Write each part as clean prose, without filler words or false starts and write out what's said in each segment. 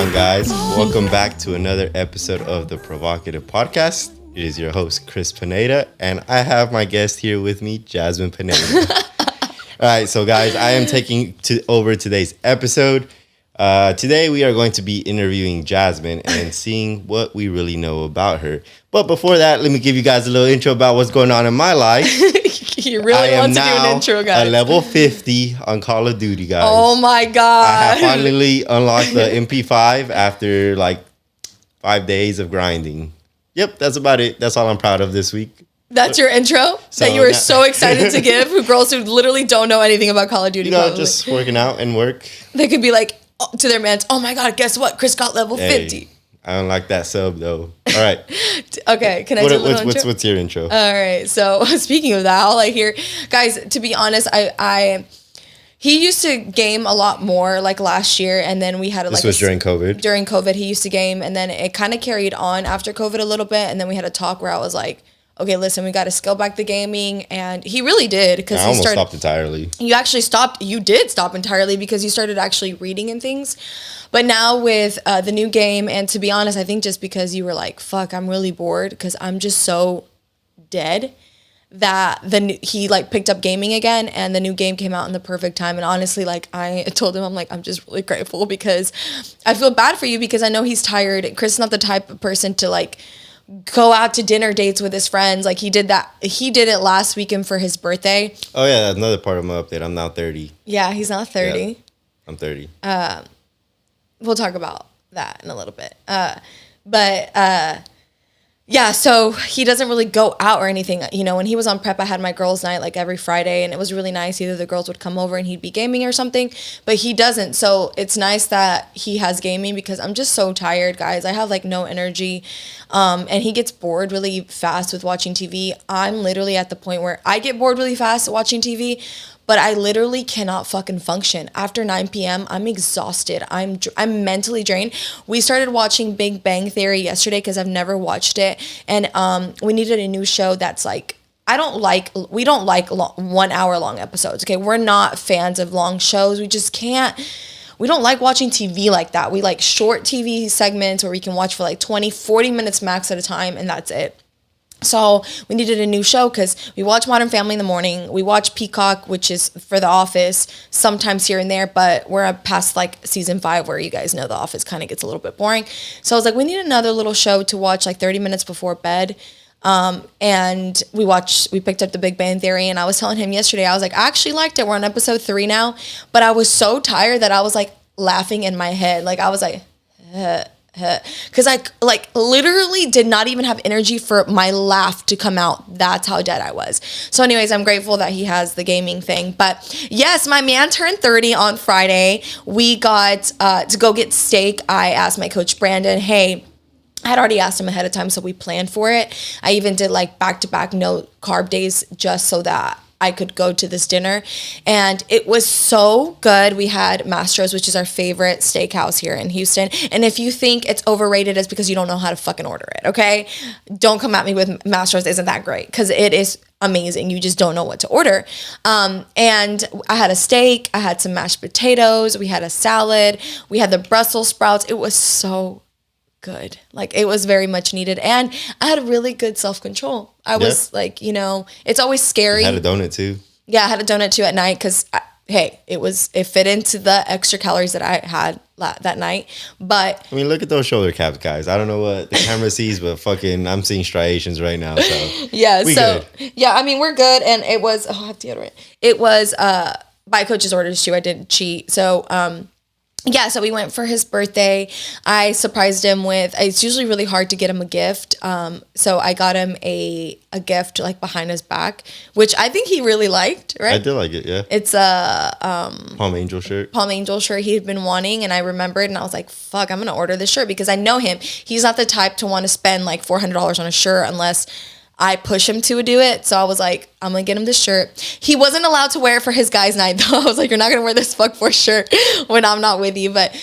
on, guys? Welcome back to another episode of the Provocative Podcast. It is your host, Chris Pineda, and I have my guest here with me, Jasmine Pineda. All right, so guys, I am taking over today's episode. Today, we are going to be interviewing Jasmine and seeing what we really know about her. But before that, let me give you guys a little intro about what's going on in my life. You really want to do an intro, guys. I am now a level 50 on Call of Duty, guys. Oh my God. I have finally unlocked the MP5 after like 5 days of grinding. Yep, that's about it. That's all I'm proud of this week. That's your intro that you were so excited to give who girls who literally don't know anything about Call of Duty. Just working out and work. They could be like to their mans, oh my God, guess what? Chris got level 50. I don't like that sub though. All right. Okay, can I do a little intro? What's your intro? All right, so speaking of that, all I hear, guys, to be honest, he used to game a lot more like last year, and then we had This was during COVID. During COVID, he used to game, and then it kind of carried on after COVID a little bit, and then we had a talk where I was like, okay, listen, we got to scale back the gaming, and he really did because I almost stopped entirely. You actually stopped. You did stop entirely because you started actually reading and things. But now with the new game, and to be honest, I think just because you were like, fuck, I'm really bored because I'm just so dead, that he like picked up gaming again, and the new game came out in the perfect time. And honestly, like I told him, I'm like, I'm just really grateful because I feel bad for you because I know he's tired. Chris is not the type of person to like go out to dinner dates with his friends. Like he did it last weekend for his birthday. Oh yeah, that's another part of my update. I'm now 30. Yeah, he's not 30. Yeah, I'm 30. We'll talk about that in a little bit. Yeah, so he doesn't really go out or anything. You know, when he was on prep, I had my girls' night like every Friday, and it was really nice. Either the girls would come over and he'd be gaming or something, but he doesn't. So it's nice that he has gaming because I'm just so tired, guys. I have like no energy, and he gets bored really fast with watching TV. I'm literally at the point where I get bored really fast watching TV, but I literally cannot fucking function. After 9 p.m., I'm exhausted. I'm mentally drained. We started watching Big Bang Theory yesterday because I've never watched it. And we needed a new show that's like, we don't like 1 hour long episodes, okay? We're not fans of long shows. We just can't. We don't like watching TV like that. We like short TV segments where we can watch for like 20, 40 minutes max at a time, and that's it. So we needed a new show because we watch Modern Family in the morning. We watch Peacock, which is for The Office, sometimes here and there, but we're past like season 5 where you guys know The Office kind of gets a little bit boring. So I was like, we need another little show to watch like 30 minutes before bed. And we picked up the Big Bang Theory, and I was telling him yesterday, I was like, I actually liked it. We're on episode 3 now, but I was so tired that I was like laughing in my head. Like I was like, because I like literally did not even have energy for my laugh to come out. That's how dead I was. So anyways, I'm grateful that he has the gaming thing. But yes, my man turned 30 on Friday. We got to go get steak. I asked my coach Brandon, hey, I had already asked him ahead of time, so we planned for it. I even did like back-to-back no carb days just so that I could go to this dinner, and it was so good. We had Mastro's, which is our favorite steakhouse here in Houston. And if you think it's overrated, it's because you don't know how to fucking order it, okay? Don't come at me with Mastro's isn't that great, because it is amazing. You just don't know what to order. And I had a steak, I had some mashed potatoes, we had a salad, we had the Brussels sprouts. It was so good. Like it was very much needed, and I had really good self-control. I was like, you know, it's always scary. I had a donut too. Yeah, I had a donut too at night because it fit into the extra calories that I had that night. But I mean, look at those shoulder caps, guys. I don't know what the camera sees, but fucking I'm seeing striations right now. So yeah, yeah, I mean we're good, and it was I have deodorant. It was by coach's orders too. I didn't cheat. So yeah, so we went for his birthday. I surprised him with, it's usually really hard to get him a gift. So I got him a gift like behind his back, which I think he really liked, right? I did like it, yeah. It's a Palm Angel shirt. Palm Angel shirt he had been wanting, and I remembered, and I was like, fuck, I'm going to order this shirt because I know him. He's not the type to want to spend like $400 on a shirt unless I push him to do it. So I was like, I'm going to get him this shirt. He wasn't allowed to wear it for his guys' night, though. I was like, you're not going to wear this fuck for shirt when I'm not with you. But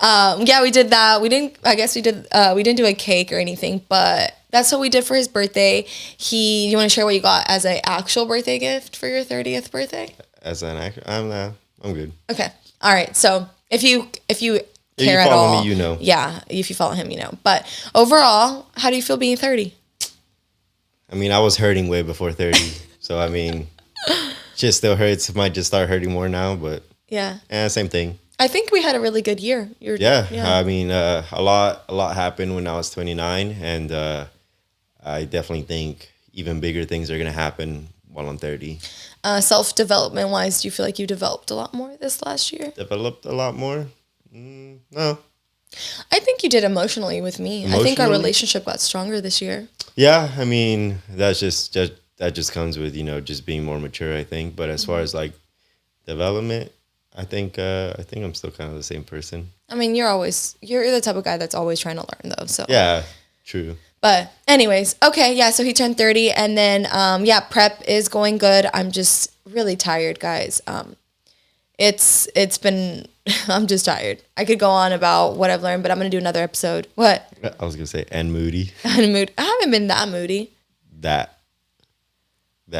yeah, we did that. We didn't do a cake or anything, but that's what we did for his birthday. You want to share what you got as an actual birthday gift for your 30th birthday? As an actual, I'm good. Okay. All right. So if you care If at you all. follow me, you know. Yeah, if you follow him, you know. But overall, how do you feel being 30? I mean, I was hurting way before 30. So, I mean, shit still hurts. Might just start hurting more now, but Yeah. same thing. I think we had a really good year. Yeah. I mean, a lot happened when I was 29. And I definitely think even bigger things are going to happen while I'm 30. Self-development wise, do you feel like you developed a lot more this last year? Developed a lot more? No. I think you did emotionally with me. I think our relationship got stronger this year. Yeah, I mean, that just comes with, just being more mature, I think. But as far as like development, I think I'm still kind of the same person. I mean, you're the type of guy that's always trying to learn though. So yeah, true. But anyways, okay, yeah. So he turned 30, and then prep is going good. I'm just really tired, guys. It's been I'm just tired. I could go on about what I've learned, but I'm gonna do another episode. What? I was gonna say and moody. I haven't been that moody. That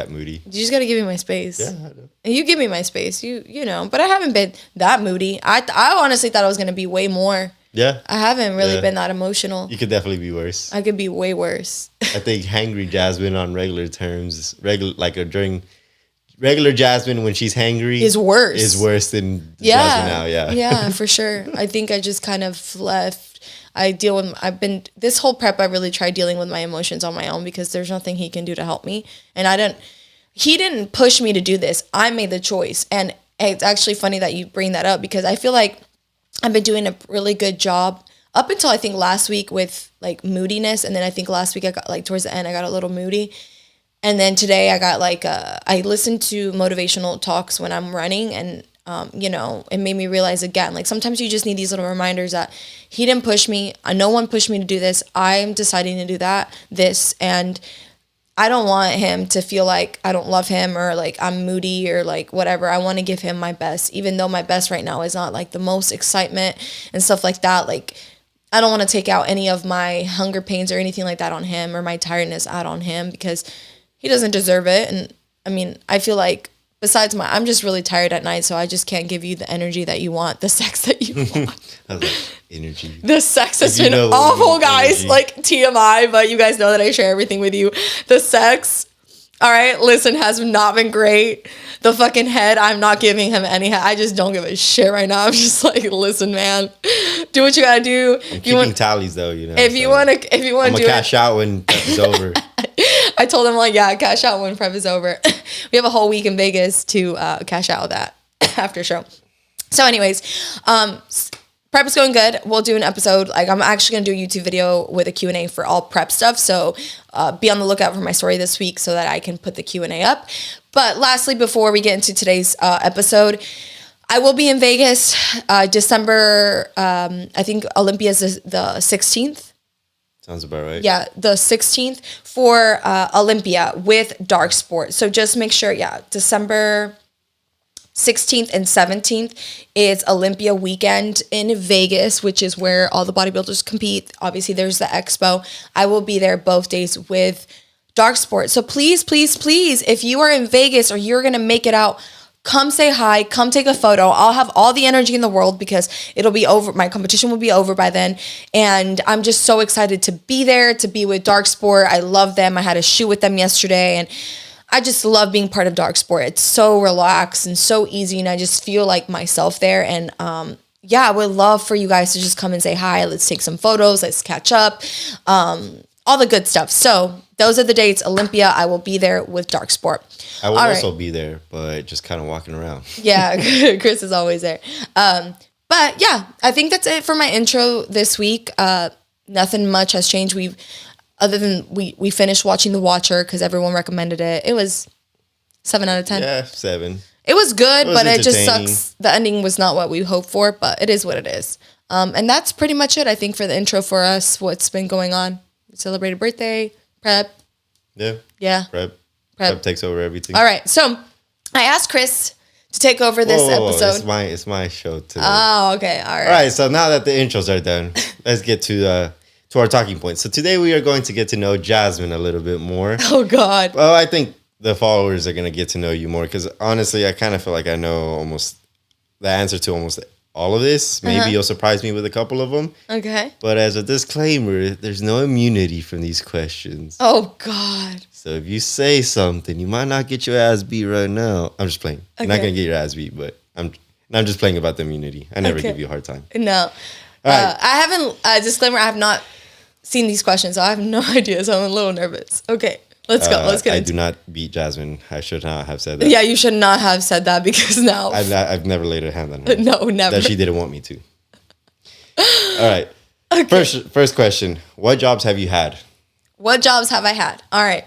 moody. You just gotta give me my space. Yeah, I know. And you give me my space. You know, but I haven't been that moody. I honestly thought I was gonna be way more. Yeah. I haven't really been that emotional. You could definitely be worse. I could be way worse. I think hangry Jasmine on regular terms, during regular Jasmine when she's hangry is worse. Is worse than Jasmine now. Yeah. Yeah, for sure. I think I just kind of left. This whole prep, I really tried dealing with my emotions on my own because there's nothing he can do to help me. And he didn't push me to do this. I made the choice. And it's actually funny that you bring that up because I feel like I've been doing a really good job up until I think last week with like moodiness. And then I think last week I got like towards the end, I got a little moody. And then today I got I listened to motivational talks when I'm running and, it made me realize again, like sometimes you just need these little reminders that he didn't push me. No one pushed me to do this. I'm deciding to do this. And I don't want him to feel like I don't love him or like I'm moody or like whatever. I want to give him my best, even though my best right now is not like the most excitement and stuff like that. Like, I don't want to take out any of my hunger pains or anything like that on him or my tiredness out on him because he doesn't deserve it. And I mean, I feel like I'm just really tired at night, so I just can't give you the energy that you want, the sex that you want. I was like, energy. The sex has been awful, guys. Energy. Like TMI, but you guys know that I share everything with you. The sex, all right, listen, has not been great. The fucking head, I'm not giving him any head. I just don't give a shit right now. I'm just like, listen, man, do what you gotta do. I'm keeping tallies though, If you want to do it. I'm gonna cash out when it's over. I told him like, yeah, cash out when prep is over. We have a whole week in Vegas to cash out that after show. So anyways, prep is going good. We'll do an episode. Like I'm actually going to do a YouTube video with a Q&A for all prep stuff. So be on the lookout for my story this week so that I can put the Q&A up. But lastly, before we get into today's episode, I will be in Vegas December, I think Olympia is the 16th. Sounds about right. Yeah, the 16th for Olympia with Dark Sport. So just make sure, December 16th and 17th is Olympia weekend in Vegas, which is where all the bodybuilders compete. Obviously, there's the expo. I will be there both days with Dark Sport. So please, please, please, if you are in Vegas or you're going to make it out, come say hi, come take a photo. I'll have all the energy in the world because it'll be over. My competition will be over by then. And I'm just so excited to be there, to be with Dark Sport. I love them. I had a shoot with them yesterday and I just love being part of Dark Sport. It's so relaxed and so easy. And I just feel like myself there. And I would love for you guys to just come and say hi. Let's take some photos. Let's catch up. All the good stuff. So those are the dates. Olympia, I will be there with Dark Sport. I will also be there, but just kind of walking around. Yeah, Chris is always there. But yeah, I think that's it for my intro this week. Nothing much has changed. Other than we finished watching The Watcher because everyone recommended it. It was 7 out of 10. Yeah, 7. It was good, but it just sucks. The ending was not what we hoped for, but it is what it is. And that's pretty much it, I think, for the intro for us. What's been going on? Celebrated birthday, prep. Yeah. Prep takes over everything. All right. So I asked Chris to take over this episode. It's my show today. Oh, okay. All right. All right. So now that the intros are done, let's get to our talking points. So today we are going to get to know Jasmine a little bit more. Oh, God. Well, I think the followers are going to get to know you more because honestly, I kind of feel like I know almost the answer to almost all of this. Maybe you'll surprise me with a couple of them. Okay. But as a disclaimer, there's no immunity from these questions. Oh, God. So if you say something, you might not get your ass beat right now. I'm just playing. You're not going to get your ass beat, but I'm just playing about the immunity. I never give you a hard time. No. Right. I haven't, disclaimer, I have not seen these questions, so I have no idea, so I'm a little nervous. Okay. Let's go. Let's get I into it. do not beat Jasmine. I should not have said that. Yeah, you should not have said that because now. I've never laid a hand on her. No, never. That she didn't want me to. All right. Okay. First question. What jobs have you had? What jobs have I had? All right.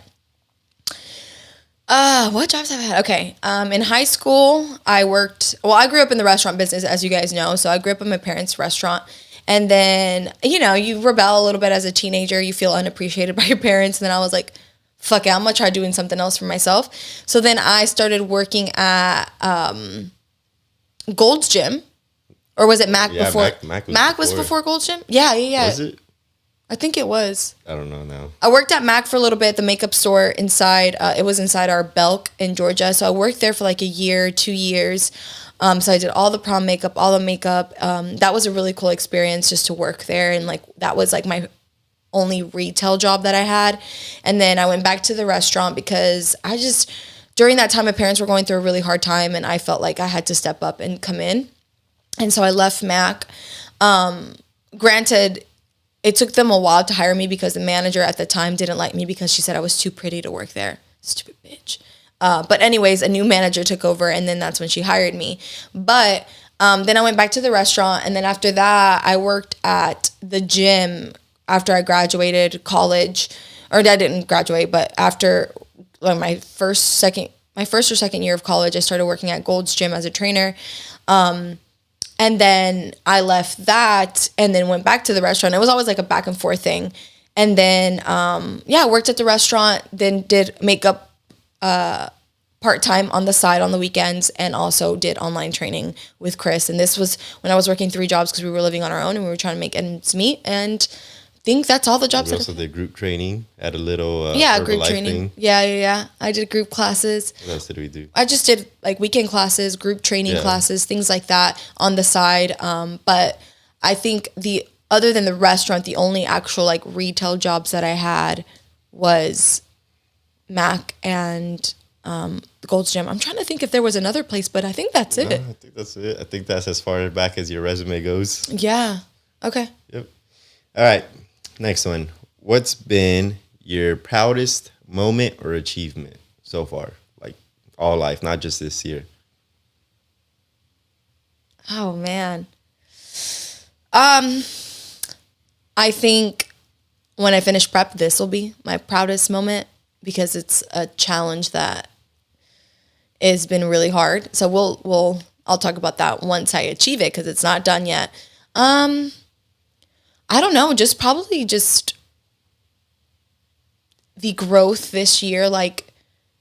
What jobs have I had? Okay. In high school, I grew up in the restaurant business, as you guys know. So I grew up in my parents' restaurant. And then, you rebel a little bit as a teenager. You feel unappreciated by your parents. And then I was like, fuck it, I'm going to try doing something else for myself. So then I started working at Gold's Gym. Or was it Mac before? Mac was before Gold's Gym? Yeah. Was it? I think it was. I don't know now. I worked at Mac for a little bit, the makeup store inside. It was inside our Belk in Georgia. So I worked there for like a year, 2 years. So I did all the prom makeup, all the makeup. That was a really cool experience just to work there. And like that was like my only retail job that I had. And then I went back to the restaurant because during that time, my parents were going through a really hard time and I felt like I had to step up and come in. And so I left Mac. Granted, it took them a while to hire me because the manager at the time didn't like me because she said I was too pretty to work there. Stupid bitch. But anyways, a new manager took over and then that's when she hired me. But then I went back to the restaurant and then after that, I worked at the gym after I graduated college, or I didn't graduate, but after my first or second year of college, I started working at Gold's Gym as a trainer. And then I left that and then went back to the restaurant. It was always like a back and forth thing. And then, I worked at the restaurant, then did makeup part-time on the side on the weekends and also did online training with Chris. And this was when I was working 3 jobs because we were living on our own and we were trying to make ends meet. And I think that's all the jobs. We also did group training at a little group training. Thing. Yeah. I did group classes. What else did we do? I just did like weekend classes, group training classes, things like that on the side. But I think other than the restaurant, the only actual like retail jobs that I had was Mac and Gold's Gym. I'm trying to think if there was another place, but I think that's it. I think that's it. I think that's as far back as your resume goes. Yeah. Okay. Yep. All right. Next one. What's been your proudest moment or achievement so far? Like all life, not just this year. Oh, man. I think when I finish prep, this will be my proudest moment because it's a challenge that has been really hard. So I'll talk about that once I achieve it because it's not done yet. I don't know, probably the growth this year, like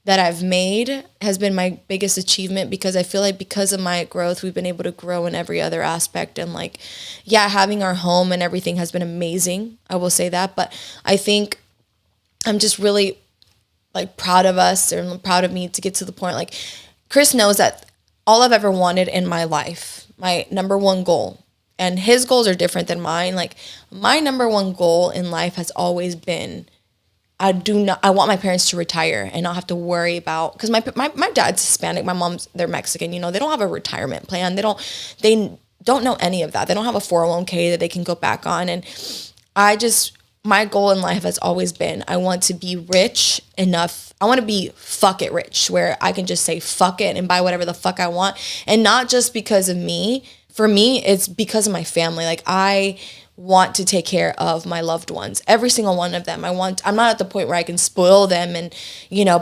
that I've made has been my biggest achievement because I feel like because of my growth, we've been able to grow in every other aspect. And like, having our home and everything has been amazing. I will say that, but I think I'm just really like proud of us and proud of me to get to the point. Like Chris knows that all I've ever wanted in my life, my number one goal, and his goals are different than mine. Like my number one goal in life has always been, I want my parents to retire and not have to worry about, because my dad's Hispanic, my mom's, they're Mexican, they don't have a retirement plan. They don't know any of that. They don't have a 401k that they can go back on. And my goal in life has always been, I want to be rich enough. I want to be fuck it rich, where I can just say fuck it and buy whatever the fuck I want. And not just because of me. For me, it's because of my family. Like I want to take care of my loved ones, every single one of them. I'm not at the point where I can spoil them and,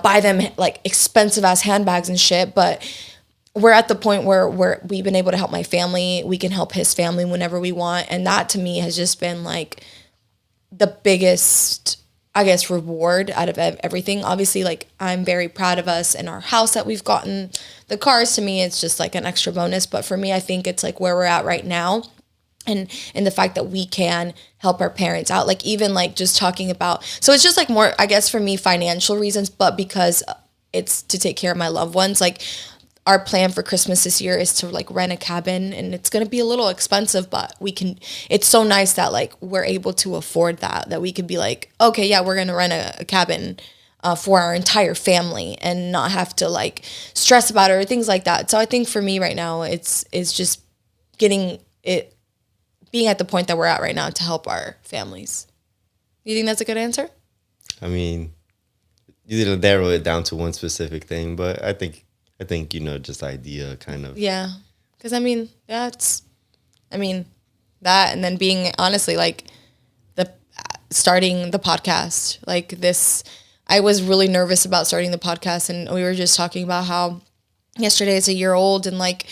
buy them like expensive ass handbags and shit. But we're at the point where we've been able to help my family. We can help his family whenever we want. And that to me has just been like the biggest, I guess, reward out of everything. Obviously, like I'm very proud of us and our house that we've gotten. The cars, to me, it's just like an extra bonus. But for me, I think it's like where we're at right now. And the fact that we can help our parents out, like even like just talking about, so it's just like more, I guess for me, financial reasons, but because it's to take care of my loved ones. Like our plan for Christmas this year is to like rent a cabin, and it's going to be a little expensive, but it's so nice that like we're able to afford that we could be like, okay, yeah, we're going to rent a cabin for our entire family and not have to like stress about it or things like that. So I think for me right now, it's just being at the point that we're at right now to help our families. You think that's a good answer? I mean, you didn't narrow it down to one specific thing, but I think just idea kind of. Yeah, because I mean that, and then being honestly like starting the podcast like this. I was really nervous about starting the podcast, and we were just talking about how yesterday is a year old, and like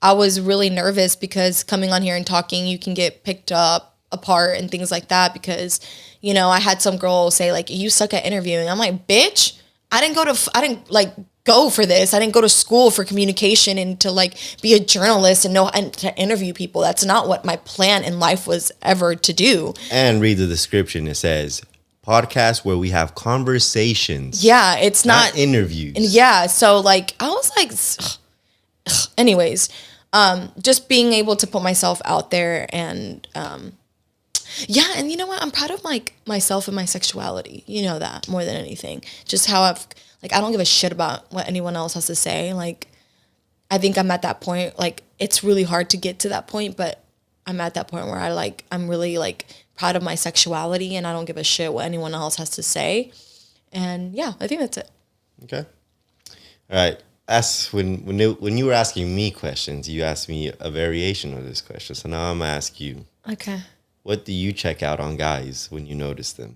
I was really nervous because coming on here and talking, you can get picked up apart and things like that because, I had some girl say like, you suck at interviewing. I'm like, bitch, I didn't go for this. I didn't go to school for communication and to like be a journalist and to interview people. That's not what my plan in life was ever to do. And read the description. It says podcast where we have conversations. Yeah, it's not interviews. And yeah, so like I was like, anyways, just being able to put myself out there and yeah, and you know what? I'm proud of like myself and my sexuality. You know that more than anything. Just how I don't give a shit about what anyone else has to say. Like, I think I'm at that point. Like, it's really hard to get to that point, but I'm at that point where I'm really like proud of my sexuality and I don't give a shit what anyone else has to say. And yeah, I think that's it. Okay. All right. When you were asking me questions, you asked me a variation of this question. So now I'm going to ask you. Okay. What do you check out on guys when you notice them?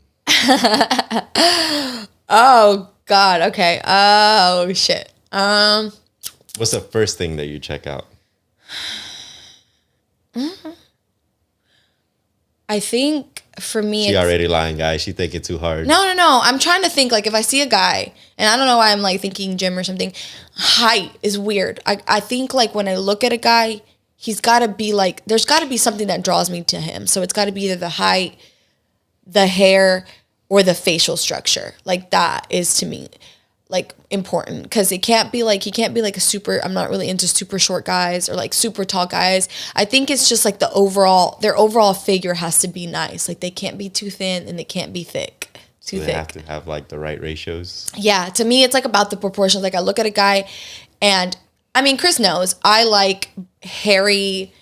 Oh, God. Okay. Oh, shit. What's the first thing that you check out? I think for me, she already lying, guys. She think it too hard. No. I'm trying to think like if I see a guy, and I don't know why I'm like thinking gym or something. Height is weird. I think like when I look at a guy, he's got to be like, there's got to be something that draws me to him. So it's got to be either the height, the hair, or the facial structure. Like that is to me like important because he can't be like a super, I'm not really into super short guys or like super tall guys. I think it's just like their overall figure has to be nice. Like they can't be too thin and they can't be thick. So they have to have like the right ratios. Yeah, to me it's like about the proportions. Like I look at a guy and I mean Chris knows I like hairy,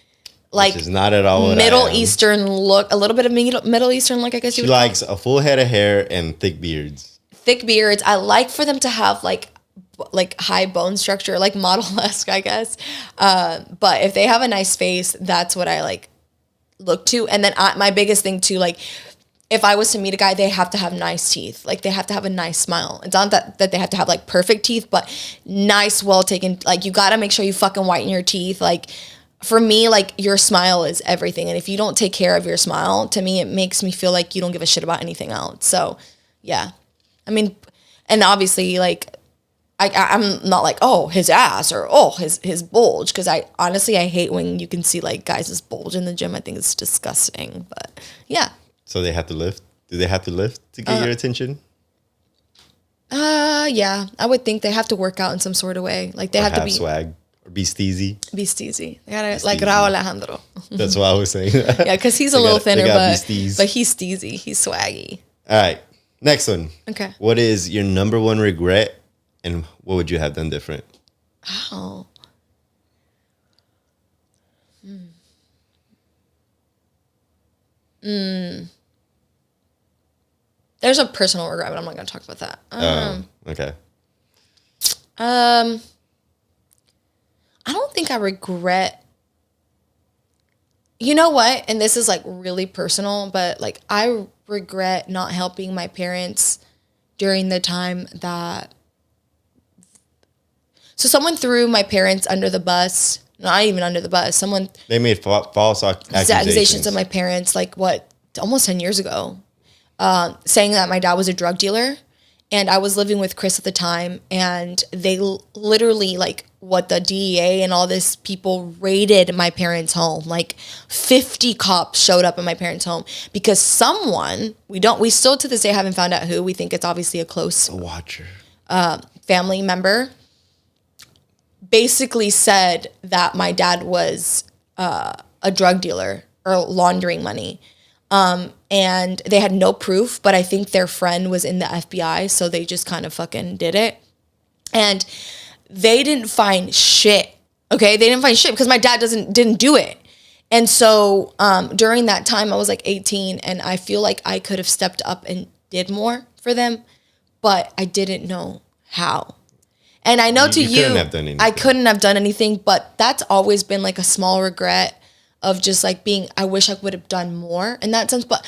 like which is not at all Middle Eastern look, a little bit of Middle Eastern look, I guess you would. She likes a full head of hair and thick beards. Thick beards. I like for them to have like high bone structure, like model-esque, I guess. But if they have a nice face, that's what I like look to. And then my biggest thing too, like if I was to meet a guy, they have to have nice teeth. Like they have to have a nice smile. It's not that they have to have like perfect teeth, but nice, well taken. Like you got to make sure you fucking whiten your teeth. Like for me, like your smile is everything. And if you don't take care of your smile, to me, it makes me feel like you don't give a shit about anything else. So yeah. I mean, and obviously, like, I'm not like, oh, his ass or, oh, his bulge. Because I hate when you can see, like, guys' bulge in the gym. I think it's disgusting. But, yeah. So they have to lift? Do they have to lift to get your attention? Yeah. I would think they have to work out in some sort of way. Like, they have to be... swag. Or be steezy. Be steezy. They gotta, like, Raul Alejandro. That's what I was saying. Yeah, because he's a little thinner, but he's steezy. He's swaggy. All right. Next one. Okay. What is your number one regret, and what would you have done different? Oh. There's a personal regret, but I'm not going to talk about that. Okay. I don't think I regret. You know what? And this is like really personal, but like I regret not helping my parents during the time that. So someone threw my parents under the bus. Not even under the bus. They made false accusations of my parents, like what, almost 10 years ago, saying that my dad was a drug dealer. And I was living with Chris at the time, and they literally, like, what the DEA and all this people raided my parents' home. Like, 50 cops showed up at my parents' home because someone, we still to this day haven't found out who. We think it's obviously a close watcher, family member. basically said that my dad was a drug dealer or laundering money. And they had no proof, but I think their friend was in the FBI, so they just kind of fucking did it. And they didn't find shit. Okay, they didn't find shit because my dad didn't do it. And so during that time, I was like 18, and I feel like I could have stepped up and did more for them, but I didn't know how. And I know I couldn't have done anything, but that's always been like a small regret of just like I wish I would have done more in that sense. But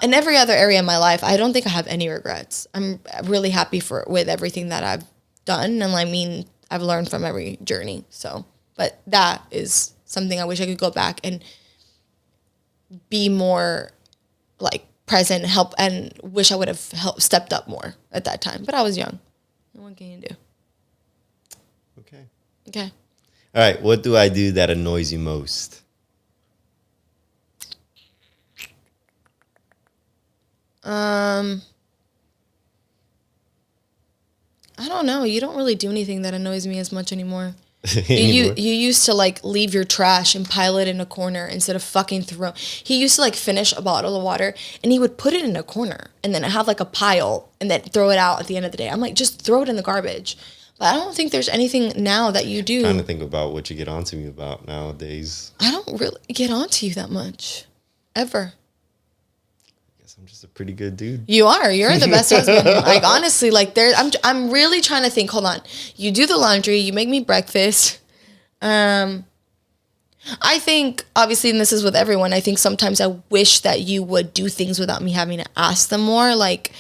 in every other area of my life, I don't think I have any regrets. I'm really happy with everything that I've done. And I mean, I've learned from every journey. So, but that is something I wish I could go back and be more like present, help, and wish I would have stepped up more at that time. But I was young. What can you do? Okay. All right. What do I do that annoys you most? I don't know. You don't really do anything that annoys me as much anymore. You used to like leave your trash and pile it in a corner instead of fucking throw. He used to like finish a bottle of water and he would put it in a corner and then have like a pile and then throw it out at the end of the day. I'm like, just throw it in the garbage. But I don't think there's anything now that you do. I'm trying to think about what you get onto me about nowadays. I don't really get onto you that much, ever. I'm just a pretty good dude. You are. You're the best husband. Like, honestly, like I'm really trying to think. Hold on. You do the laundry. You make me breakfast. I think, obviously, and this is with everyone, I think sometimes I wish that you would do things without me having to ask them more. Like,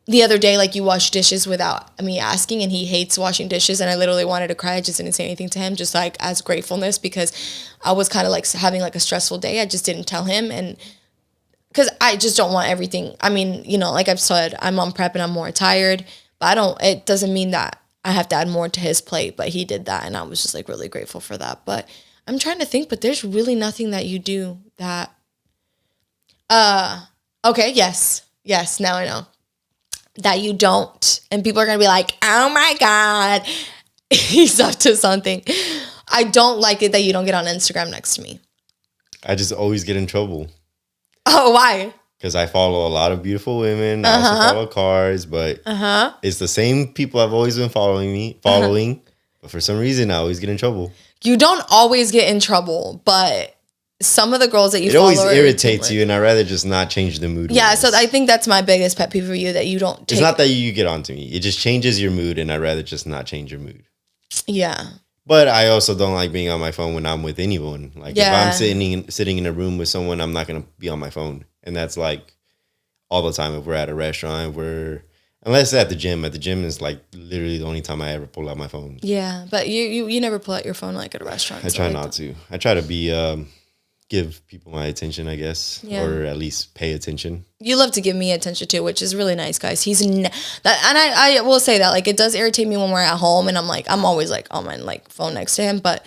the other day, like, you washed dishes without me asking, and he hates washing dishes, and I literally wanted to cry. I just didn't say anything to him, just, like, as gratefulness, because I was kind of, like, having, like, a stressful day. I just didn't tell him, and because I just don't want everything. I mean, you know, like I've said, I'm on prep and I'm more tired, but it doesn't mean that I have to add more to his plate, but he did that, and I was just, like, really grateful for that. But I'm trying to think, but there's really nothing that you do that, okay, yes, now I know, that you don't, and people are going to be like, oh my God, he's up to something. I don't like it that you don't get on Instagram next to me. I just always get in trouble. Oh, why? Because I follow a lot of beautiful women. I also follow cars, but it's the same people I've always been following. But for some reason, I always get in trouble. You don't always get in trouble, but some of the girls that you follow... It always irritates you, and I'd rather just not change the mood. Yeah, so I think that's my biggest pet peeve for you, that you don't It's not that you get onto me. It just changes your mood, and I'd rather just not change your mood. Yeah. But I also don't like being on my phone when I'm with anyone. Like, if I'm sitting in a room with someone, I'm not going to be on my phone. And that's, like, all the time. If we're at a restaurant, unless at the gym. At the gym is, like, literally the only time I ever pull out my phone. Yeah, but you never pull out your phone, like, at a restaurant. I try not to. I try to give people my attention, I guess. Yeah. Or at least pay attention. You love to give me attention too, which is really nice, guys. And I will say that, like, it does irritate me when we're at home and I'm always like on my like phone next to him, but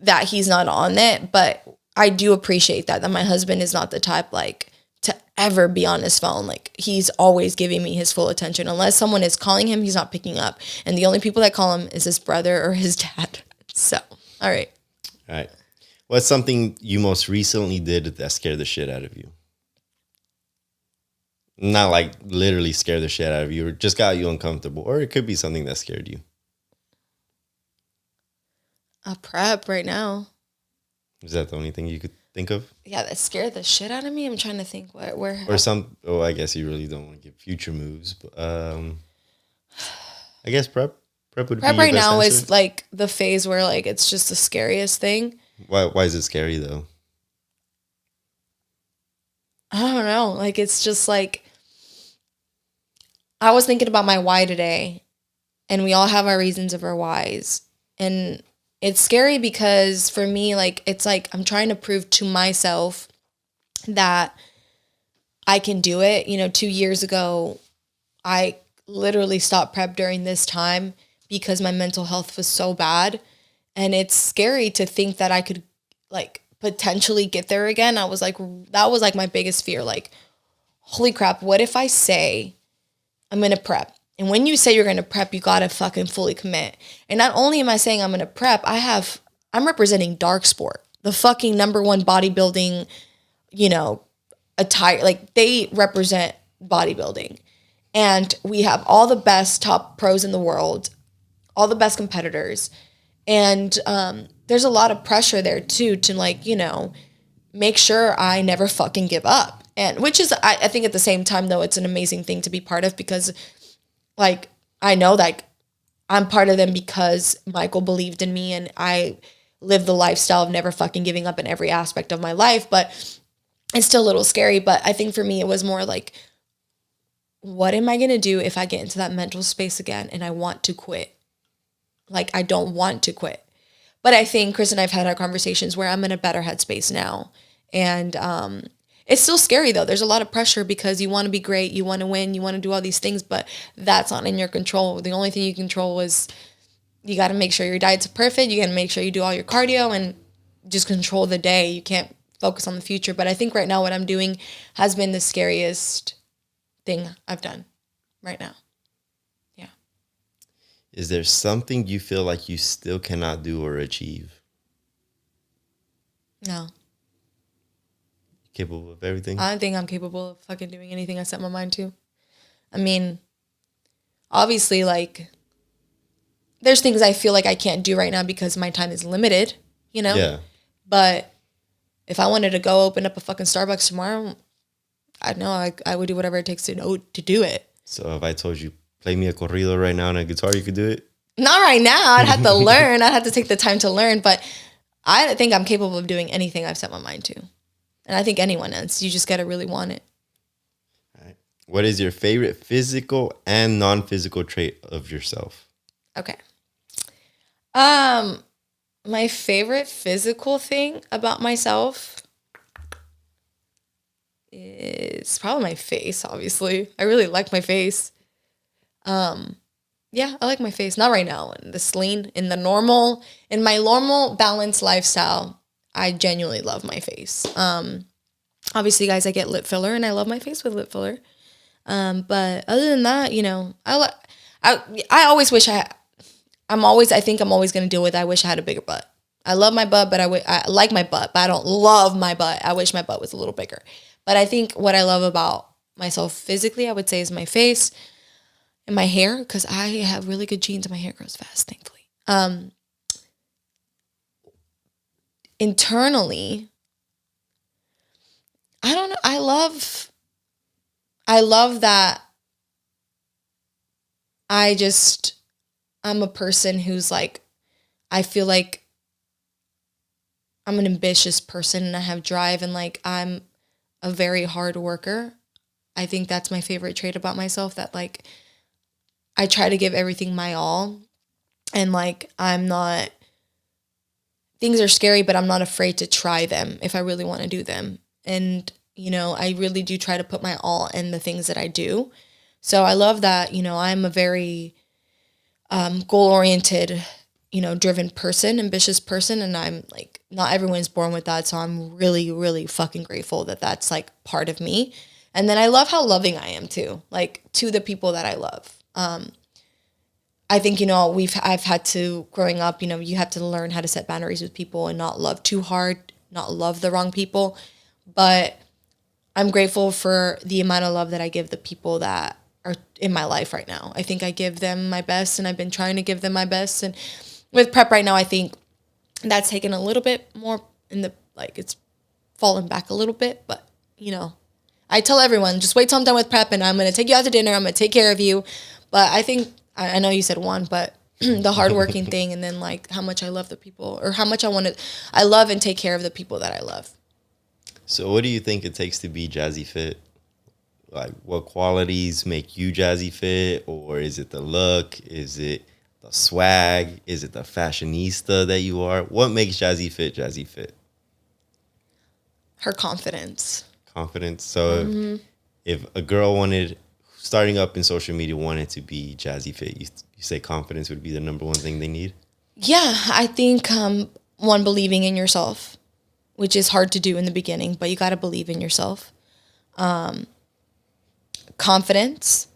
that he's not on it. But I do appreciate that my husband is not the type like to ever be on his phone. Like, he's always giving me his full attention. Unless someone is calling him, he's not picking up. And the only people that call him is his brother or his dad. So, all right. All right. What's something you most recently did that scared the shit out of you? Not like literally scare the shit out of you, or just got you uncomfortable, or it could be something that scared you. A prep right now. Is that the only thing you could think of? Yeah, that scared the shit out of me. I'm trying to think where. Or some. Oh, I guess you really don't want to give future moves, but I guess prep would be your best right now answer. Is like the phase where like it's just the scariest thing. Why is it scary though? I don't know. Like, it's just like, I was thinking about my why today, and we all have our reasons of our whys. And it's scary because for me, like, it's like I'm trying to prove to myself that I can do it. You know, 2 years ago, I literally stopped prep during this time because my mental health was so bad. And it's scary to think that I could like potentially get there again. I was like, that was like my biggest fear. Like, holy crap, what if I say I'm going to prep And when you say you're going to prep, you got to fucking fully commit. And not only am I saying I'm going to prep, I'm representing dark sport, the fucking number one bodybuilding, attire. Like, they represent bodybuilding. And we have all the best top pros in the world, all the best competitors. And there's a lot of pressure there too to make sure I never fucking give up. And which is, I think at the same time though, it's an amazing thing to be part of because I know that I'm part of them because Michael believed in me and I live the lifestyle of never fucking giving up in every aspect of my life. But it's still a little scary. But I think for me, it was more like, what am I going to do if I get into that mental space again and I want to quit? Like, I don't want to quit. But I think Chris and I have had our conversations where I'm in a better headspace now. And it's still scary, though. There's a lot of pressure because you want to be great, you want to win, you want to do all these things, but that's not in your control. The only thing you control is you got to make sure your diet's perfect. You got to make sure you do all your cardio and just control the day. You can't focus on the future. But I think right now what I'm doing has been the scariest thing I've done right now. Yeah. Is there something you feel like you still cannot do or achieve? No. Capable of everything? I don't think I'm capable of fucking doing anything I set my mind to. I mean, obviously, there's things I feel like I can't do right now because my time is limited, Yeah. But if I wanted to go open up a fucking Starbucks tomorrow, I know I would do whatever it takes to do it. So if I told you, play me a corrido right now on a guitar, you could do it? Not right now. I'd have to learn. I'd have to take the time to learn. But I think I'm capable of doing anything I've set my mind to. And I think anyone is. You just got to really want it. All right. What is your favorite physical and non-physical trait of yourself? Okay. My favorite physical thing about myself is probably my face, obviously. I really like my face. Yeah, I like my face. Not right now. In my normal balanced lifestyle, I genuinely love my face. Obviously, guys, I get lip filler, and I love my face with lip filler. But other than that, I always wish I think I'm always going to deal with, I wish I had a bigger butt. I love my butt, but I like my butt, but I don't love my butt. I wish my butt was a little bigger. But I think what I love about myself physically, I would say, is my face and my hair, because I have really good genes and my hair grows fast, thankfully. Internally, I don't know. I love that I'm a person who's I feel like I'm an ambitious person and I have drive and I'm a very hard worker. I think that's my favorite trait about myself, that I try to give everything my all, and things are scary, but I'm not afraid to try them if I really want to do them. And, I really do try to put my all in the things that I do. So I love that, I'm a very goal-oriented, driven person, ambitious person. And I'm not everyone's born with that. So I'm really, really fucking grateful that that's part of me. And then I love how loving I am too, to the people that I love. I think, I've had to, growing up, you have to learn how to set boundaries with people and not love too hard, not love the wrong people. But I'm grateful for the amount of love that I give the people that are in my life right now. I think I give them my best, and I've been trying to give them my best. And with prep right now, I think that's taken a little bit more it's fallen back a little bit. But, I tell everyone, just wait till I'm done with prep and I'm going to take you out to dinner. I'm going to take care of you. But I think, I know you said one, but the hardworking thing, and then how much I love the people, or how much I love and take care of the people that I love. So what do you think it takes to be Jazzy Fit? What qualities make you Jazzy Fit? Or is it the look? Is it the swag? Is it the fashionista that you are? What makes Jazzy Fit Jazzy Fit? Her confidence. Confidence. So if a girl starting up in social media, wanted to be Jazzy Fit, you say confidence would be the number one thing they need? Yeah, I think one, believing in yourself, which is hard to do in the beginning, but you got to believe in yourself. Confidence,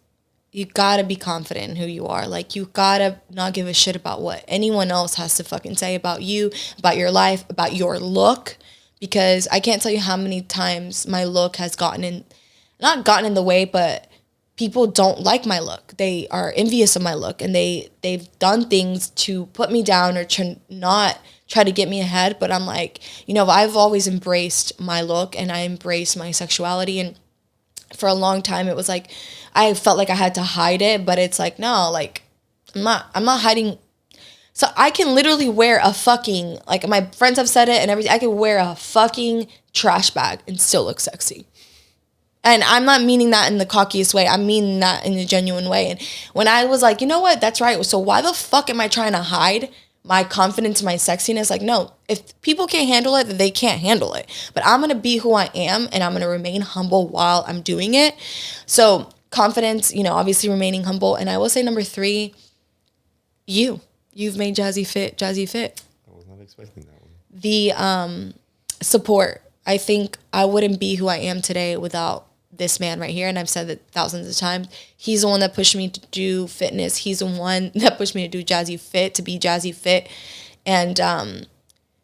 you gotta be confident in who you are. Like, you gotta not give a shit about what anyone else has to fucking say about you, about your life, about your look. Because I can't tell you how many times my look has not gotten in the way, but people don't like my look. They are envious of my look, and they've done things to put me down or to not try to get me ahead. But I'm like, I've always embraced my look, and I embraced my sexuality. And for a long time, it was like, I felt like I had to hide it, but it's like, no, like, I'm not hiding. So I can literally wear a fucking, like, my friends have said it and everything, I can wear a fucking trash bag and still look sexy. And I'm not meaning that in the cockiest way. I'm meaning that in a genuine way. And when I was like, you know what, that's right. So why the fuck am I trying to hide my confidence, my sexiness? Like, no, if people can't handle it, then they can't handle it. But I'm going to be who I am, and I'm going to remain humble while I'm doing it. So confidence, obviously remaining humble. And I will say number 3, you've made Jazzy Fit. I was not expecting that one. The support. I think I wouldn't be who I am today without this man right here. And I've said that thousands of times. He's the one that pushed me to do fitness. He's the one that pushed me to do Jazzy Fit, to be Jazzy Fit. And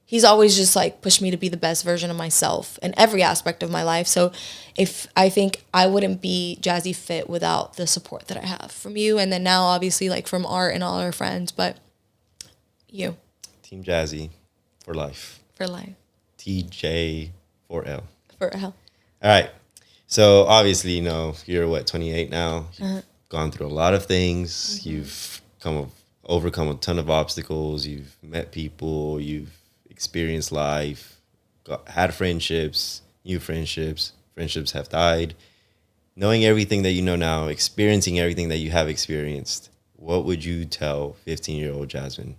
he's always just like pushed me to be the best version of myself in every aspect of my life. So I think I wouldn't be Jazzy Fit without the support that I have from you. And then now obviously like from Art and all our friends, but you. Team Jazzy for life. For life. TJ4L. For L. All right. So obviously, you're 28 now. You've gone through a lot of things. Mm-hmm. You've overcome a ton of obstacles. You've met people. You've experienced life. Had friendships. New friendships. Friendships have died. Knowing everything that you know now, experiencing everything that you have experienced, what would you tell 15-year-old Jasmine?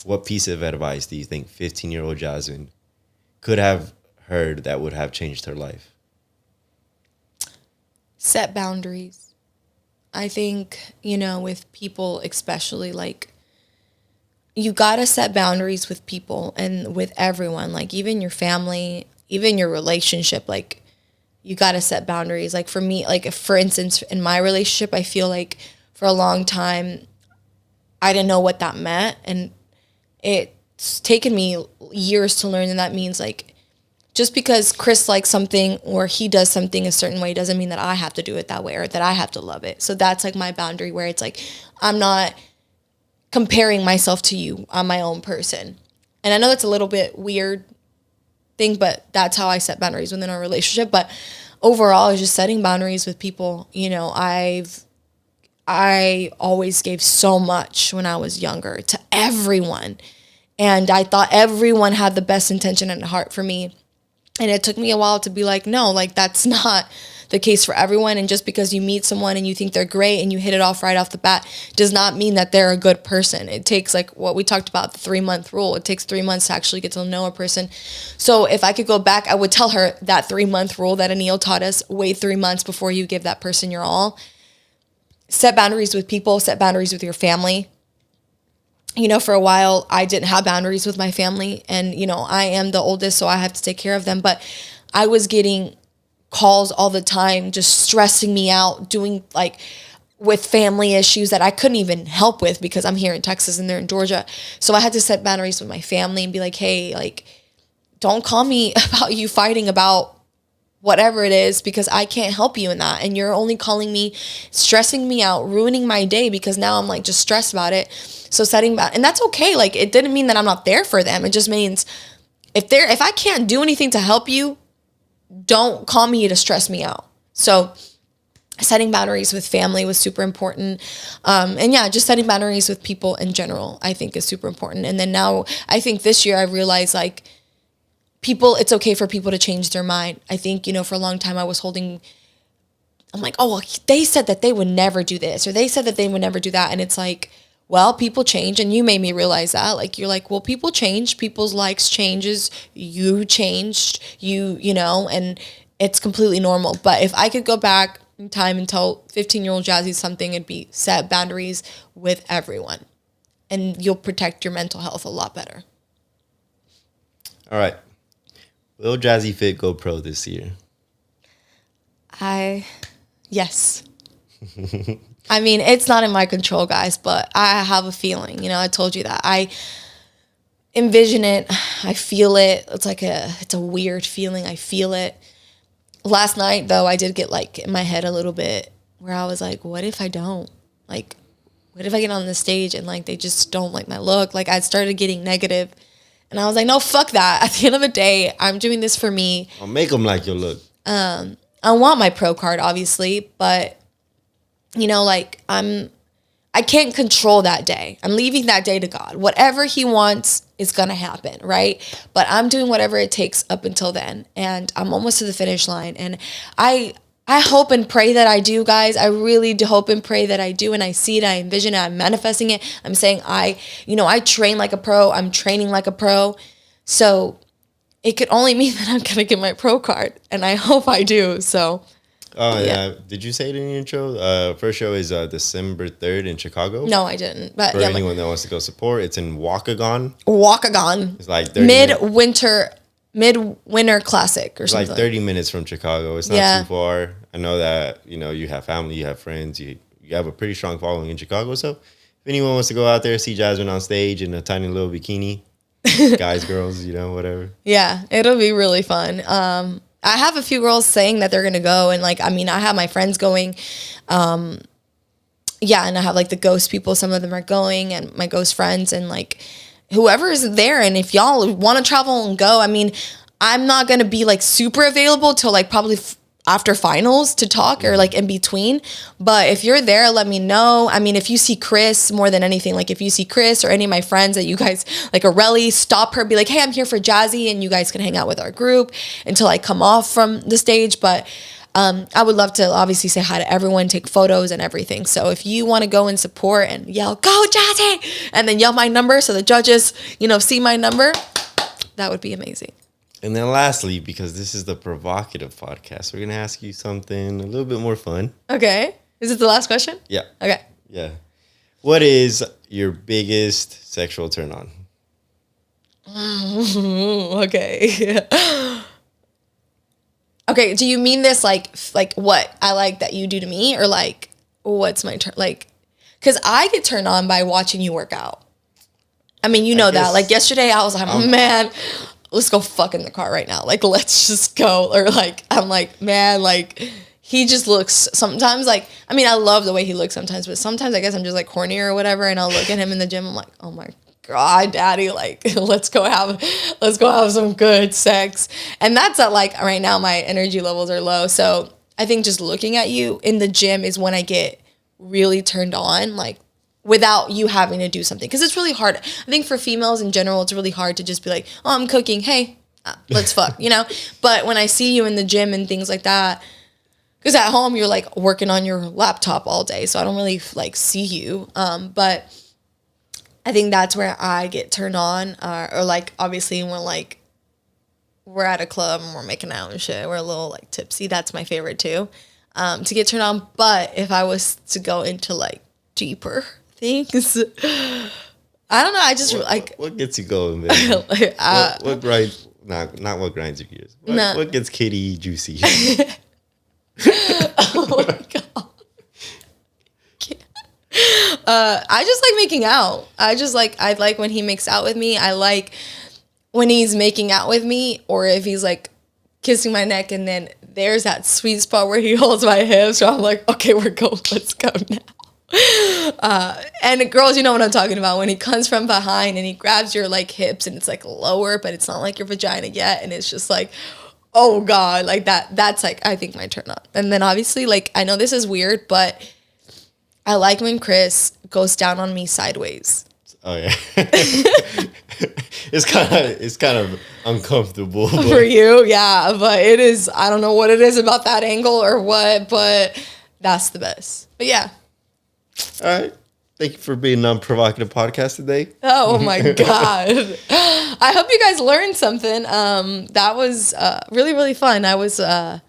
What piece of advice do you think 15-year-old Jasmine could have heard that would have changed her life? Set boundaries. I think, with people especially, like, you gotta set boundaries with people and with everyone, like even your family, even your relationship, like you gotta set boundaries. Like for me, like for instance, in my relationship, I feel like for a long time, I didn't know what that meant. And it's taken me years to learn that means like, just because Chris likes something or he does something a certain way doesn't mean that I have to do it that way or that I have to love it. So that's like my boundary where it's like, I'm not comparing myself to you. I'm my own person. And I know it's a little bit weird thing, but that's how I set boundaries within our relationship. But overall, it's just setting boundaries with people. I always gave so much when I was younger to everyone. And I thought everyone had the best intention at heart for me. And it took me a while to be like, no, like that's not the case for everyone. And just because you meet someone and you think they're great and you hit it off right off the bat does not mean that they're a good person. It takes like what we talked about, the 3-month rule. It takes 3 months to actually get to know a person. So if I could go back, I would tell her that 3-month rule that Anil taught us, wait 3 months before you give that person your all. Set boundaries with people, set boundaries with your family. For a while, I didn't have boundaries with my family. And, I am the oldest, so I have to take care of them. But I was getting calls all the time, just stressing me out, doing like with family issues that I couldn't even help with because I'm here in Texas and they're in Georgia. So I had to set boundaries with my family and be like, hey, like, don't call me about you fighting about whatever it is because I can't help you in that. And you're only calling me, stressing me out, ruining my day because now I'm like just stressed about it. So setting back, and that's okay. Like it didn't mean that I'm not there for them. It just means if I can't do anything to help you, don't call me to stress me out. So setting boundaries with family was super important. And yeah, just setting boundaries with people in general, I think is super important. And then now I think this year I realized like, it's okay for people to change their mind. I think, for a long time I'm like, oh, well, they said that they would never do this, or they said that they would never do that. And it's like, well, people change. And you made me realize that. Like, you're like, well, people change. People's likes changes. You changed, and it's completely normal. But if I could go back in time and tell 15-year-old Jazzy something, it'd be set boundaries with everyone. And you'll protect your mental health a lot better. All right. Will Jazzy Fit go pro this year? Yes. I mean, it's not in my control, guys, but I have a feeling. You know, I told you that. I envision it. I feel it. It's a weird feeling. I feel it. Last night, though, I did get like in my head a little bit where I was like, what if I don't? Like, what if I get on the stage and like they just don't like my look? Like, I started getting negative, and I was like, no, fuck that. At the end of the day, I'm doing this for me. I'll make them like your look. I want my pro card, obviously, but you know, like I can't control that day. I'm leaving that day to God. Whatever he wants is going to happen, right? But I'm doing whatever it takes up until then. And I'm almost to the finish line. And I hope and pray that I do, guys. I really do hope and pray that I do. And I see it, I envision it, I'm manifesting it. I'm saying I train like a pro. I'm training like a pro. So it could only mean that I'm going to get my pro card. And I hope I do. So... Oh, yeah. Did you say it in your intro? First show is December 3rd in Chicago. No, I didn't. But for anyone that wants to go support, it's in Waukegan. It's like 30 Midwinter Classic or something. It's like 30 minutes from Chicago. It's not too far. I know that, you have family, you have friends, you have a pretty strong following in Chicago. So if anyone wants to go out there, see Jasmine on stage in a tiny little bikini, guys, girls, whatever. Yeah, it'll be really fun. I have a few girls saying that they're going to go. And, I have my friends going. And I have, the ghost people. Some of them are going. And my ghost friends. And, whoever is there. And if y'all want to travel and go, I'm not going to be, super available till, probably after finals to talk or, in between. But if you're there, let me know. If you see Chris, more than anything, if you see Chris or any of my friends that you guys, Areli, stop her, be like, hey, I'm here for Jazzy, and you guys can hang out with our group until I come off from the stage. But I would love to obviously say hi to everyone, take photos and everything. So if you want to go and support and yell, go Jazzy, and then yell my number so the judges, see my number, that would be amazing. And then lastly, because this is the provocative podcast, we're going to ask you something a little bit more fun. Okay. Is it the last question? Yeah. Okay. Yeah. What is your biggest sexual turn on? Okay. Okay. Do you mean this like what I like that you do to me, or what's my turn? Because I get turned on by watching you work out. You know that. Yesterday, I was like, man, let's go fuck in the car right now. Let's just go. Or I'm like, man, he just looks sometimes I love the way he looks sometimes, but sometimes I guess I'm just horny or whatever. And I'll look at him in the gym. I'm like, oh my God, daddy, let's go have some good sex. And that's at right now my energy levels are low. So I think just looking at you in the gym is when I get really turned on, without you having to do something. Because it's really hard. I think for females in general, it's really hard to just be like, oh, I'm cooking. Hey, let's fuck, But when I see you in the gym and things like that, because at home you're working on your laptop all day. So I don't really see you. But I think that's where I get turned on. Or obviously when we're at a club and we're making out and shit, we're a little tipsy. That's my favorite too. To get turned on. But if I was to go into deeper things, I don't know. I just what gets you going, man? What grinds? Not what grinds your gears. What gets kitty juicy? Oh my God. I just like making out. I like when he makes out with me. I like when he's making out with me, or if he's kissing my neck, and then there's that sweet spot where he holds my hips. So I'm like, okay, let's go now. And girls, you know what I'm talking about, when he comes from behind and he grabs your hips, and it's lower, but it's not your vagina yet, and it's just oh God, that's I think my turn on. And then obviously I know this is weird, but I like when Chris goes down on me sideways. Oh yeah. It's kind of uncomfortable for you, yeah, but it is. I don't know what it is about that angle or what, but that's the best. But yeah. All right. Thank you for being on Provocative Podcast today. Oh my God. I hope you guys learned something. That was really, really fun. I was nervous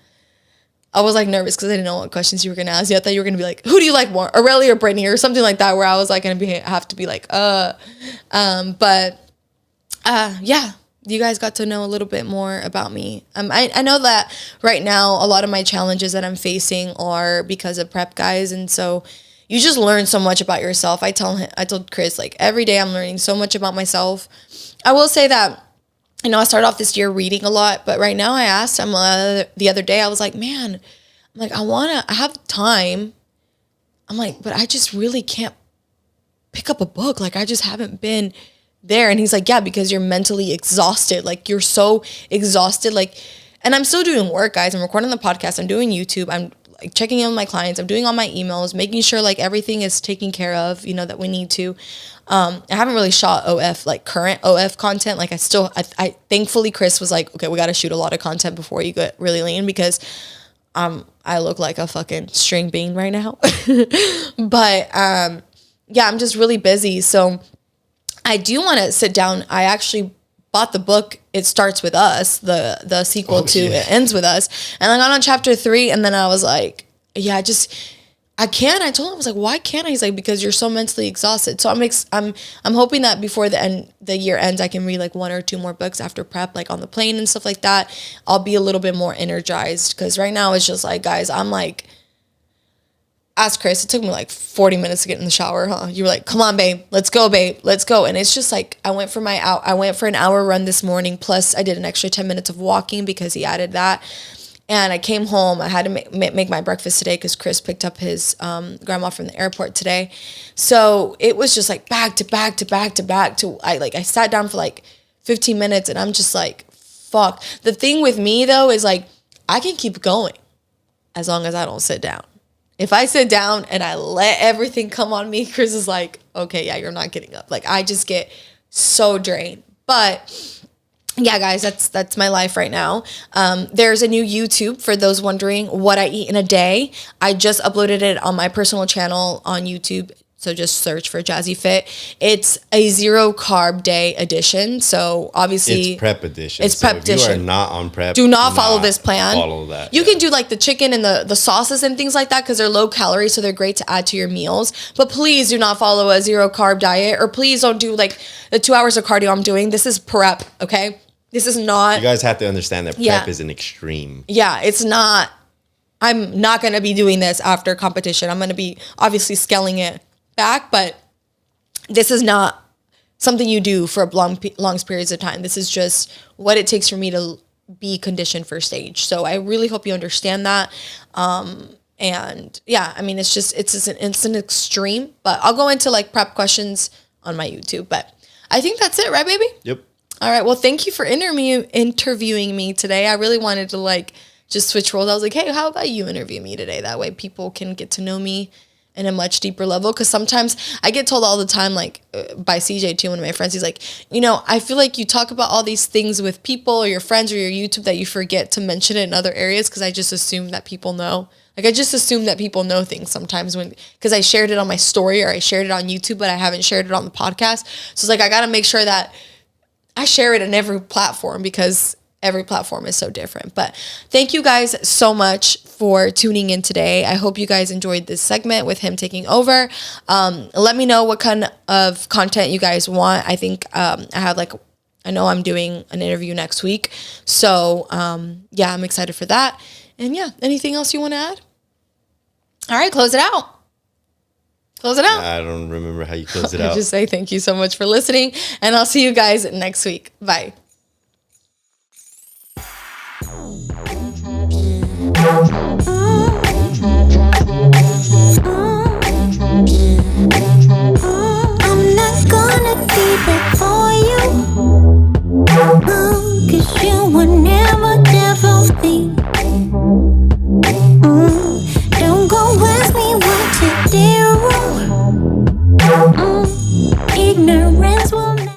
because I didn't know what questions you were going to ask. I thought you were going to be who do you like more, Areli or Brittany or something like that, where I was going to have to be yeah. you guys got to know a little bit more about me. I know that right now a lot of my challenges that I'm facing are because of prep, guys, and so you just learn so much about yourself. I told Chris, like, every day I'm learning so much about myself. I will say that, you know, I started off this year reading a lot, but right now I asked him the other day, I was like, man, I'm like, I have time. I'm like, but I just really can't pick up a book. Like, I just haven't been there. And he's like, yeah, because you're mentally exhausted. Like, you're so exhausted. Like, and I'm still doing work, guys. I'm recording the podcast. I'm doing YouTube. I'm like checking in with my clients. I'm doing all my emails, making sure like everything is taken care of, you know, that we need to. I haven't really shot OF, like current OF content. Like I thankfully Chris was like, okay, we got to shoot a lot of content before you get really lean, because I look like a fucking string bean right now. But yeah, I'm just really busy. So I do want to sit down. I actually bought the book. It Starts With Us, the sequel to It Ends With Us. And I got on chapter 3, and then I was like, yeah, I can't. I told him, I was like, why can't I? He's like, because you're so mentally exhausted. So I'm hoping that before the year ends, I can read like 1 or 2 more books after prep, like on the plane and stuff like that. I'll be a little bit more energized, because right now it's just like, guys, I'm like, ask Chris, it took me like 40 minutes to get in the shower, huh? You were like, come on, babe, let's go, babe, let's go. And it's just like, I went for an hour run this morning, plus I did an extra 10 minutes of walking because he added that. And I came home. I had to make my breakfast today because Chris picked up his grandma from the airport today. So it was just like back to back to back to back to, I sat down for like 15 minutes, and I'm just like, fuck. The thing with me though is like, I can keep going as long as I don't sit down. If I sit down and I let everything come on me, Chris is like, okay, yeah, you're not getting up. Like, I just get so drained. But yeah, guys, that's my life right now. There's a new YouTube for those wondering what I eat in a day. I just uploaded it on my personal channel on YouTube. So just search for Jazzy Fit. It's a 0 carb day edition. So obviously it's prep edition. It's prep edition. If you are not on prep, do not follow this plan. Follow that. You can do like the chicken and the sauces and things like that, because they're low calorie, so they're great to add to your meals. But please do not follow a 0 carb diet, or please don't do like the 2 hours of cardio I'm doing. This is prep, okay? This is not. You guys have to understand that prep is an extreme. Yeah, it's not. I'm not going to be doing this after competition. I'm going to be obviously scaling it back, but this is not something you do for long periods of time. This is just what it takes for me to be conditioned for stage. So I really hope you understand that. And yeah, I mean, it's an extreme, but I'll go into like prep questions on my YouTube. But I think that's it, right, baby? Yep. All right. Well, thank you for interviewing me today. I really wanted to like just switch roles. I was like, hey, how about you interview me today? That way people can get to know me in a much deeper level. Because sometimes I get told all the time, like by CJ too, one of my friends, he's like, you know, I feel like you talk about all these things with people or your friends or your YouTube that you forget to mention it in other areas, because I just assume that people know. Like, I just assume that people know things sometimes because I shared it on my story or I shared it on YouTube, but I haven't shared it on the podcast. So it's like, I got to make sure that I share it in every platform, because every platform is so different. But thank you guys so much for tuning in today. I hope you guys enjoyed this segment with him taking over. Let me know what kind of content you guys want. I think I know I'm doing an interview next week. So yeah, I'm excited for that. And yeah, anything else you want to add? All right, close it out. Close it out. I don't remember how you close it out. Just say thank you so much for listening, and I'll see you guys next week. Bye. Thank you.